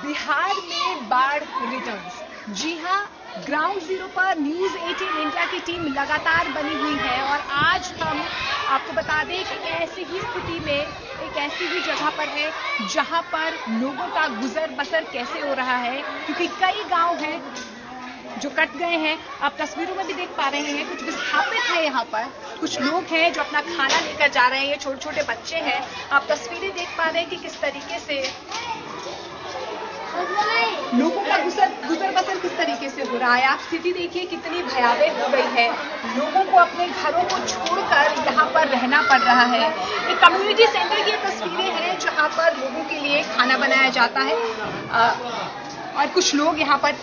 बिहार में बाढ़ रिटर्न्स। जी हां, ग्राउंड जीरो पर न्यूज़ 18 इंडिया की टीम लगातार बनी हुई है और आज हम आपको बता दें कि ऐसी ही स्थिति में एक ऐसी ही जगह पर है जहां पर लोगों का गुजर बसर कैसे हो रहा है, क्योंकि कई गांव हैं जो कट गए हैं। आप तस्वीरों में भी देख पा रहे हैं, कुछ विस्थापित है यहाँ पर, कुछ लोग हैं जो अपना खाना लेकर जा रहे हैं, ये छोटे छोटे बच्चे हैं। आप तस्वीरें देख पा रहे हैं कि किस तरीके से लोगों का गुजर बसर किस तरीके से हो रहा है। आप स्थिति देखिए कितनी भयावह हो गई है, लोगों को अपने घरों को छोड़कर यहाँ पर रहना पड़ रहा है। एक कम्युनिटी सेंटर की तस्वीरें हैं जहाँ पर लोगों के लिए खाना बनाया जाता है और कुछ लोग यहाँ पर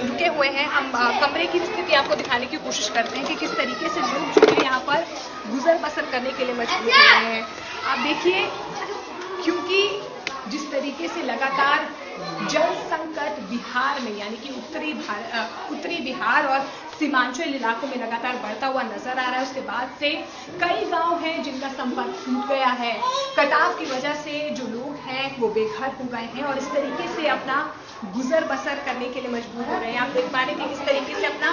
रुके हुए हैं। हम कमरे की स्थिति आपको दिखाने की कोशिश करते हैं कि किस तरीके से लोग जो है यहाँ पर गुजर बसर करने के लिए मजबूर हो रहे हैं। आप देखिए, क्योंकि जिस तरीके से लगातार जल संकट बिहार में यानी कि उत्तरी बिहार और सीमांचल इलाकों में लगातार बढ़ता हुआ नजर आ रहा है, उसके बाद से कई गांव हैं जिनका संपर्क टूट गया है। कटाव की वजह से जो लोग हैं वो बेघर हो गए हैं और इस तरीके से अपना गुजर बसर करने के लिए मजबूर हो रहे हैं। आप देख पा रहे हैं कि किस तरीके से अपना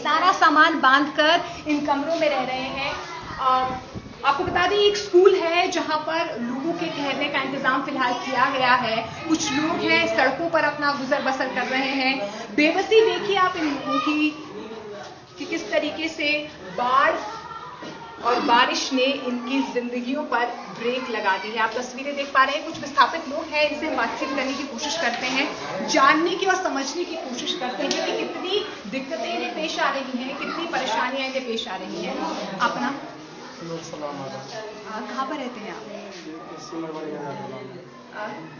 सारा सामान बांधकर इन कमरों में रह रहे हैं। आपको बता दें, एक स्कूल है जहां पर लोगों के ठहरने का इंतजाम फिलहाल किया गया है। कुछ लोग हैं सड़कों पर अपना गुजर बसर कर रहे हैं। बेबसी देखिए आप इन लोगों की कि किस तरीके से बाढ़ और बारिश ने इनकी जिंदगियों पर ब्रेक लगा दी है। आप तस्वीरें देख पा रहे हैं, कुछ विस्थापित लोग हैं, इनसे बातचीत करने की कोशिश करते हैं, जानने की और समझने की कोशिश करते हैं कि कितनी दिक्कतें इन्हें पेश आ रही हैं, कितनी परेशानियां इन्हें पेश आ रही हैं। अपना कहाँ पर रहते हैं आप?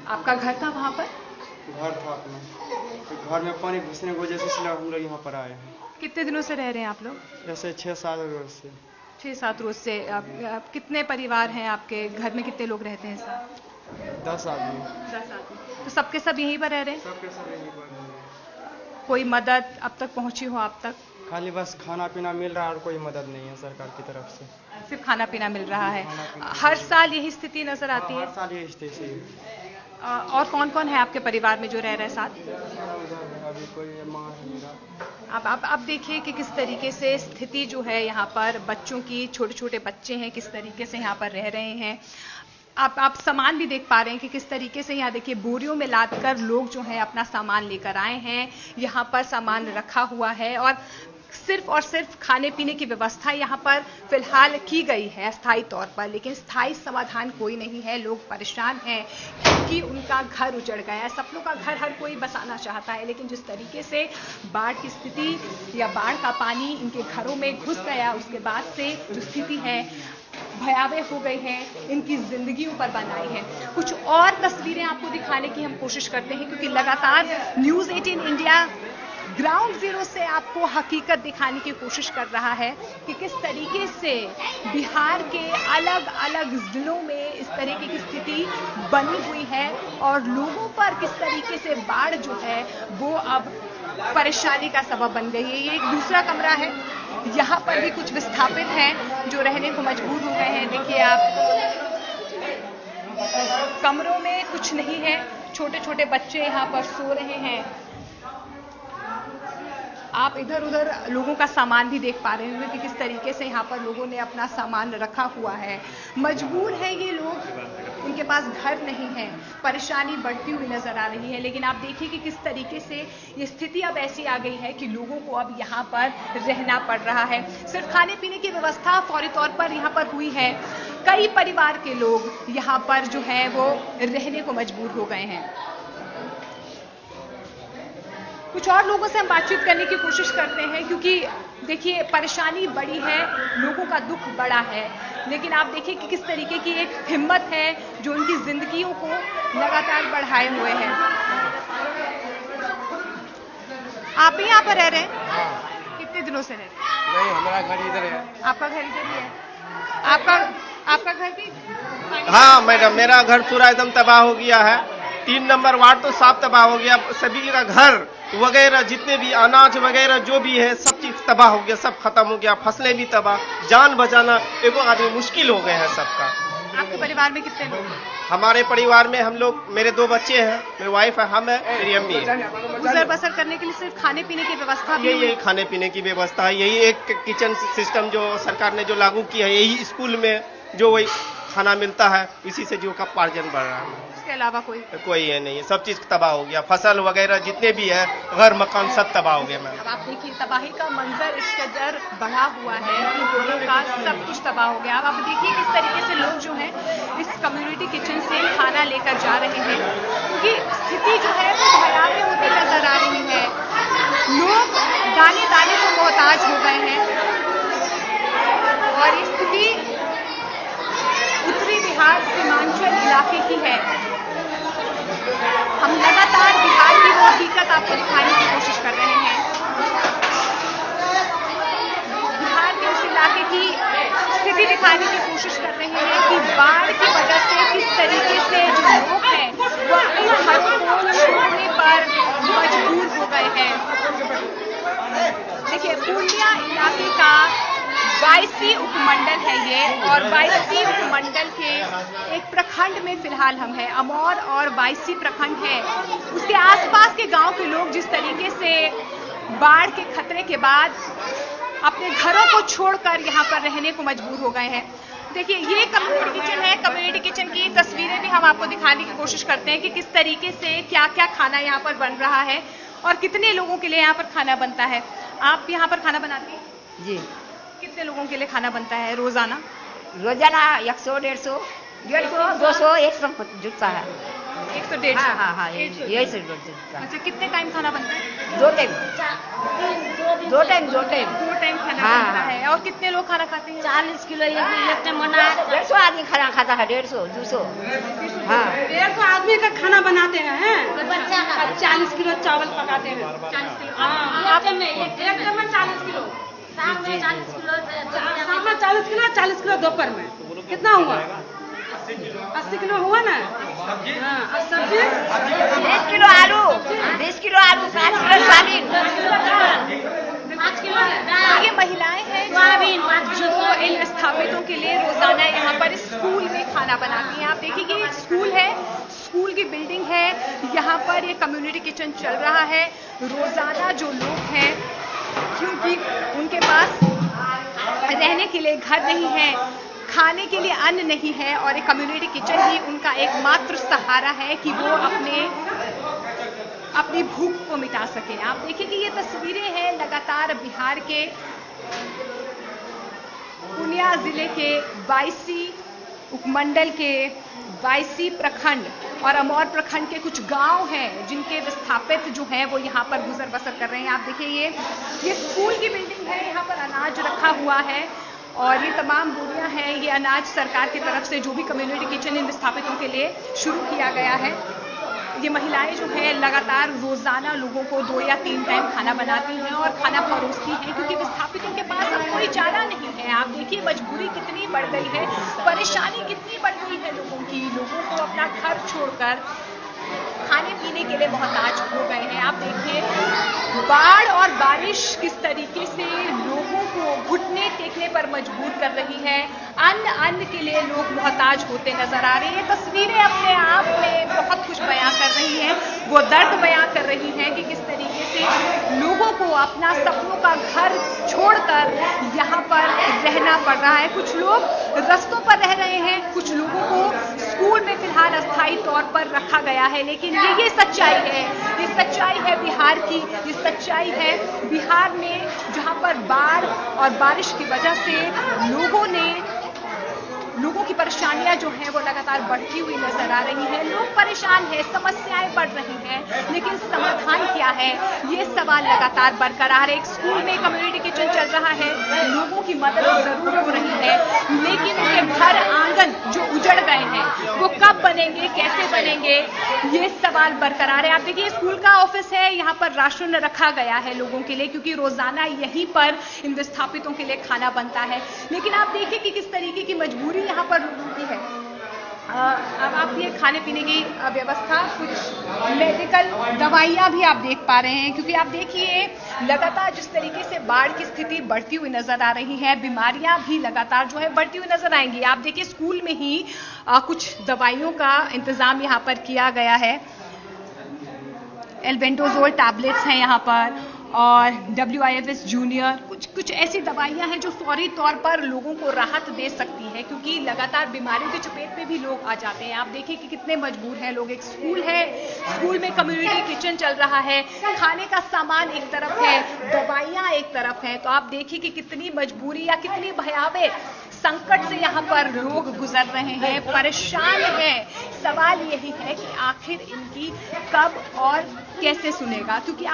आपका घर था वहाँ पर? घर था अपना, घर में पानी घुसने की वजह से हम लोग यहाँ पर आए हैं। कितने दिनों से रह रहे हैं आप लोग? जैसे 6-7 रोज से। 6-7 रोज से। आप कितने परिवार हैं आपके घर में? कितने लोग रहते हैं साथ? 10 आदमी। 10 आदमी। तो सबके सब यहीं पर रह रहे हैं? सबके सब यहीं पर रह रहे हैं। कोई मदद अब तक पहुंची हो आप तक? खाली बस खाना पीना मिल रहा है और कोई मदद नहीं है सरकार की तरफ से। सिर्फ खाना पीना मिल रहा है। हर साल यही स्थिति नजर आती है? हर साल यही स्थिति है। और कौन कौन है आपके परिवार में जो रह रहे हैं साथ? अभी कोई माँ है मेरा। आप देखिए कि किस तरीके से स्थिति जो है यहाँ पर, बच्चों की, छोटे छोटे बच्चे हैं, किस तरीके से यहाँ पर रह रहे हैं। आप सामान भी देख पा रहे हैं कि किस तरीके से यहाँ देखिए बोरियों में लादकर लोग जो है अपना सामान लेकर आए हैं। यहाँ पर सामान रखा हुआ है और सिर्फ खाने पीने की व्यवस्था यहाँ पर फिलहाल की गई है अस्थायी तौर पर, लेकिन स्थायी समाधान कोई नहीं है। लोग परेशान हैं क्योंकि उनका घर उजड़ गया है। सपनों का घर हर कोई बसाना चाहता है, लेकिन जिस तरीके से बाढ़ की स्थिति या बाढ़ का पानी इनके घरों में घुस गया, उसके बाद से जो स्थिति है भयावह हो गई है, इनकी जिंदगियों पर बनाई है। कुछ और तस्वीरें आपको दिखाने की हम कोशिश करते हैं, क्योंकि लगातार न्यूज़ 18 इंडिया ग्राउंड जीरो से आपको हकीकत दिखाने की कोशिश कर रहा है कि किस तरीके से बिहार के अलग अलग जिलों में इस तरीके की स्थिति बनी हुई है और लोगों पर किस तरीके से बाढ़ जो है वो अब परेशानी का सबब बन गई है। ये एक दूसरा कमरा है, यहाँ पर भी कुछ विस्थापित हैं जो रहने को मजबूर हो गए हैं। देखिए आप, कमरों में कुछ नहीं है, छोटे छोटे बच्चे यहाँ पर सो रहे हैं। आप इधर उधर लोगों का सामान भी देख पा रहे हैं कि किस तरीके से यहाँ पर लोगों ने अपना सामान रखा हुआ है। मजबूर है ये लोग, उनके पास घर नहीं है, परेशानी बढ़ती हुई नजर आ रही है। लेकिन आप देखिए कि किस तरीके से ये स्थिति अब ऐसी आ गई है कि लोगों को अब यहाँ पर रहना पड़ रहा है। सिर्फ खाने पीने की व्यवस्था फौरी तौर पर यहाँ पर हुई है। कई परिवार के लोग यहाँ पर जो है वो रहने को मजबूर हो गए हैं। कुछ और लोगों से हम बातचीत करने की कोशिश करते हैं, क्योंकि देखिए परेशानी बड़ी है, लोगों का दुख बड़ा है, लेकिन आप देखिए कि किस तरीके की एक हिम्मत है जो उनकी जिंदगियों को लगातार बढ़ाए हुए है। आप भी यहाँ पर रह रहे हैं? कितने दिनों से रह रहे हैं? नहीं, हमारा घर इधर है। आपका घर इधर ही है? आपका घर भी? हाँ मैडम, मेरा घर पूरा एकदम तबाह हो गया है। 3 नंबर वार्ड तो साफ तबाह हो गया। सभी का घर वगैरह, जितने भी अनाज वगैरह जो भी है, सब चीज तबाह हो गया, सब खत्म हो गया। फसलें भी तबाह, जान बचाना एगो आदमी मुश्किल हो गए हैं सबका। आपके परिवार में कितने लोग हैं? हमारे परिवार में हम लोग, मेरे 2 बच्चे हैं, मेरी वाइफ है, हम है, मेरी अम्मी है। गुजर बसर करने के लिए सिर्फ खाने पीने की व्यवस्था भी यही खाने पीने की व्यवस्था है, यही एक किचन सिस्टम जो सरकार ने जो लागू किया है, यही स्कूल में जो वही खाना मिलता है, इसी से जो का पार्जन बढ़ रहा है। इसके अलावा कोई है नहीं, सब चीज तबाह हो गया, फसल वगैरह जितने भी है, घर मकान सब तबाह हो गया मैम। अब आप देखिए तबाही का मंजर इस कदर बढ़ा हुआ है कि लोगों का सब कुछ तबाह हो गया। अब आप देखिए किस तरीके से लोग जो हैं इस कम्युनिटी किचन से खाना लेकर जा रहे हैं, क्योंकि स्थिति जो है वो भयावह होती नजर आ रही है। लोग दाने दाने को मोहताज हो गए हैं और ये स्थिति उत्तरी बिहार सीमांचल इलाके की है। हम लगातार बिहार की वो हकीकत आपको दिखाने की कोशिश कर रहे हैं। बिहार के उस इलाके की स्थिति दिखाने की कोशिश कर रहे हैं कि बाढ़ की वजह से किस तरीके से जो लोग हैं वो अपने घरों को छोड़ने पर मजबूर हो गए हैं। देखिए पूर्णिया इलाके का 22 उपमंडल है ये, और 22 उपमंडल के एक प्रखंड में फिलहाल हम हैं। अमौर और 22 प्रखंड है, उसके आसपास के गांव के लोग जिस तरीके से बाढ़ के खतरे के बाद अपने घरों को छोड़कर यहां पर रहने को मजबूर हो गए हैं। देखिए ये कम्युनिटी किचन है। कम्युनिटी किचन की तस्वीरें भी हम आपको दिखाने की कोशिश करते हैं कि किस तरीके से क्या क्या खाना यहाँ पर बन रहा है और कितने लोगों के लिए यहाँ पर खाना बनता है। आप यहाँ पर खाना बनाते हैं? जी। कितने लोगों के लिए खाना बनता है रोजाना? रोजाना 100, 150, 150, 200, 100 जुटता है। 100-150? हाँ, यही से जुटता है। अच्छा, कितने टाइम खाना बनता है? 2 टाइम। 2 टाइम। 2 टाइम खाना हाँ, बनता है। और कितने लोग खाना खाते हैं? 40 किलो एक टाइम बना। 150 आदमी खाना खाता है, 150, 200। हाँ, 150 आदमी का खाना बनाते हैं। 40 किलो चावल पकाते हैं। 40 किलो। हाँ, आप एक टाइम में 40 किलो, शाम में 40 किलो, 40 किलो दोपहर में। कितना हुआ? 80 किलो हुआ ना। हाँ, सब्जी 20 किलो आलू, 20 किलो आलू, 5 किलो सोयाबीन। 5 किलो ये महिलाएं हैं जो इन विस्थापितों के लिए रोजाना यहाँ पर स्कूल में खाना बनाती हैं। आप देखिए कि एक स्कूल है, स्कूल की बिल्डिंग है, यहाँ पर ये कम्युनिटी किचन चल रहा है। रोजाना जो लोग हैं, क्योंकि उनके पास रहने के लिए घर नहीं है, खाने के लिए अन्न नहीं है, और एक कम्युनिटी किचन ही उनका एकमात्र सहारा है कि वो अपनी भूख को मिटा सके। आप देखिए कि ये तस्वीरें हैं लगातार बिहार के पूर्णिया जिले के 22 उपमंडल के 22 प्रखंड और अमौर प्रखंड के कुछ गांव हैं जिनके विस्थापित जो हैं वो यहाँ पर गुजर बसर कर रहे हैं। आप देखिए ये स्कूल की बिल्डिंग है, यहाँ पर अनाज रखा हुआ है और ये तमाम बोरियां हैं। ये अनाज सरकार की तरफ से जो भी कम्युनिटी किचन इन विस्थापितों के लिए शुरू किया गया है। ये महिलाएं जो हैं लगातार रोजाना लोगों को 2 या 3 टाइम खाना बनाती हैं और खाना परोसती हैं, क्योंकि विस्थापितों के पास अब कोई चारा नहीं है। आप देखिए मजबूरी कितनी बढ़ गई है, परेशानी कितनी बढ़ गई है लोगों की। लोगों को अपना घर छोड़कर खाने पीने के लिए मोहताज हो गए हैं। आप देखिए बाढ़ और बारिश किस तरीके से लोगों को घुटने टेकने पर मजबूर कर रही है। अन्न के लिए लोग मोहताज होते नजर आ रहे हैं। तस्वीरें अपने आप में बहुत कुछ बयां कर रही हैं, वो दर्द बयां कर रही हैं कि किस तरीके से लोगों को अपना सपनों का घर छोड़कर यहाँ पर रहना पड़ रहा है। कुछ लोग रस्तों पर रह रहे हैं, कुछ लोगों को स्कूल में फिलहाल अस्थायी तौर पर रखा गया है। लेकिन ये सच्चाई है, ये सच्चाई है बिहार की, ये सच्चाई है बिहार में, जहां पर बाढ़ और बारिश की वजह से लोगों की परेशानियां जो हैं वो लगातार बढ़ती हुई नजर आ रही हैं। लोग परेशान हैं, समस्याएं बढ़ रही हैं, लेकिन समाधान क्या है, ये सवाल लगातार बरकरार है। एक स्कूल में कम्युनिटी किचन चल रहा है, लोगों की मदद जरूर हो रही है, लेकिन उनके घर आंगन जो उजड़ गए हैं वो कब बनेंगे, कैसे बनेंगे, ये सवाल बरकरार है। आप देखिए स्कूल का ऑफिस है, यहाँ पर राशन रखा गया है लोगों के लिए, क्योंकि रोजाना यहीं पर इन विस्थापितों के लिए खाना बनता है। लेकिन आप देखिए कि किस तरीके की मजबूरी यहाँ पर लोगों की है। अब आप ये खाने पीने की व्यवस्था, कुछ मेडिकल दवाइयाँ भी आप देख पा रहे हैं, क्योंकि आप देखिए लगातार जिस तरीके से बाढ़ की स्थिति बढ़ती हुई नजर आ रही है, बीमारियां भी लगातार जो है बढ़ती हुई नजर आएंगी। आप देखिए स्कूल में ही कुछ दवाइयों का इंतजाम यहाँ पर किया गया है। एल्बेंडाजोल टैबलेट्स हैं यहाँ पर और WIFS जूनियर, कुछ ऐसी दवाइयां हैं जो फौरी तौर पर लोगों को राहत दे सकती है, क्योंकि लगातार बीमारियों की चपेट में भी लोग आ जाते हैं। आप देखिए कि कितने मजबूर हैं लोग। एक स्कूल है, स्कूल में कम्युनिटी किचन चल रहा है, खाने का सामान एक तरफ है, दवाइयां एक तरफ हैं, तो आप देखिए कि कितनी मजबूरी या कितनी भयावह संकट से यहाँ पर लोग गुजर रहे हैं, परेशान हैं। सवाल यही है कि आखिर इनकी कब और कैसे सुनेगा, क्योंकि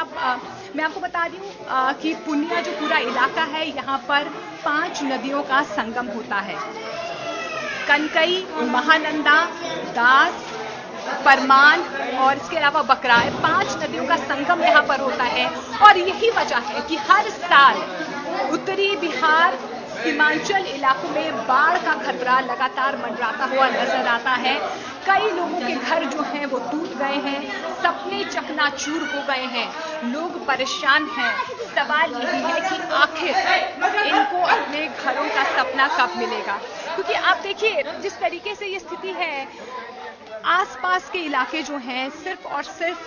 मैं आपको बता दूं कि पुनिया जो पूरा इलाका है, यहाँ पर 5 नदियों का संगम होता है। कनकई, महानंदा, दास, परमान और इसके अलावा बकराय, 5 नदियों का संगम यहाँ पर होता है। और यही वजह है कि हर साल उत्तरी बिहार, सीमांचल इलाकों में बाढ़ का खतरा लगातार मंडराता हुआ नजर आता है। कई लोगों के घर जो हैं वो टूट गए हैं, सपने चकनाचूर हो गए हैं, लोग परेशान हैं। सवाल यही है कि आखिर इनको अपने घरों का सपना कब मिलेगा, क्योंकि आप देखिए जिस तरीके से ये स्थिति है, आसपास के इलाके जो हैं, सिर्फ और सिर्फ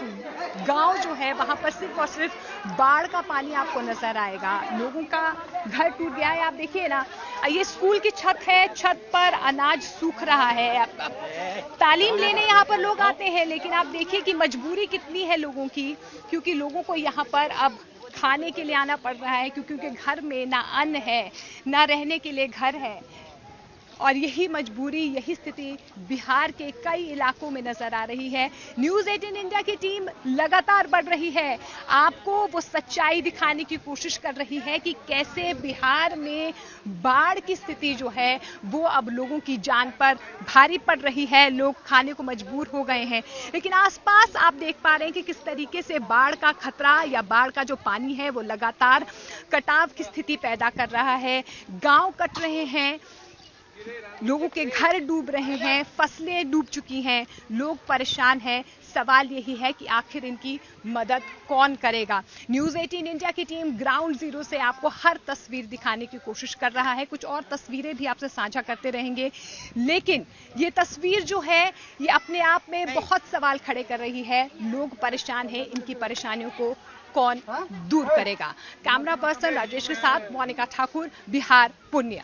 गांव जो है वहां पर सिर्फ और सिर्फ बाढ़ का पानी आपको नजर आएगा। लोगों का घर टूट गया है। आप देखिए ना, ये स्कूल की छत है, छत पर अनाज सूख रहा है। तालीम लेने यहाँ पर लोग आते हैं, लेकिन आप देखिए कि मजबूरी कितनी है लोगों की, क्योंकि लोगों को यहाँ पर अब खाने के लिए आना पड़ रहा है, क्योंकि उनके घर में ना अन्न है, ना रहने के लिए घर है। और यही मजबूरी, यही स्थिति बिहार के कई इलाकों में नजर आ रही है। न्यूज़ 18 इंडिया की टीम लगातार बढ़ रही है, आपको वो सच्चाई दिखाने की कोशिश कर रही है कि कैसे बिहार में बाढ़ की स्थिति जो है वो अब लोगों की जान पर भारी पड़ रही है। लोग खाने को मजबूर हो गए हैं, लेकिन आसपास आप देख पा रहे हैं कि किस तरीके से बाढ़ का खतरा या बाढ़ का जो पानी है वो लगातार कटाव की स्थिति पैदा कर रहा है। गांव कट रहे हैं, लोगों के घर डूब रहे हैं, फसलें डूब चुकी हैं, लोग परेशान हैं। सवाल यही है कि आखिर इनकी मदद कौन करेगा। न्यूज़ 18 इंडिया की टीम ग्राउंड जीरो से आपको हर तस्वीर दिखाने की कोशिश कर रहा है। कुछ और तस्वीरें भी आपसे साझा करते रहेंगे, लेकिन ये तस्वीर जो है ये अपने आप में बहुत सवाल खड़े कर रही है। लोग परेशान हैं, इनकी परेशानियों को कौन दूर करेगा। कैमरा पर्सन राजेश के साथ मोनिका ठाकुर, बिहार, पूर्णिया।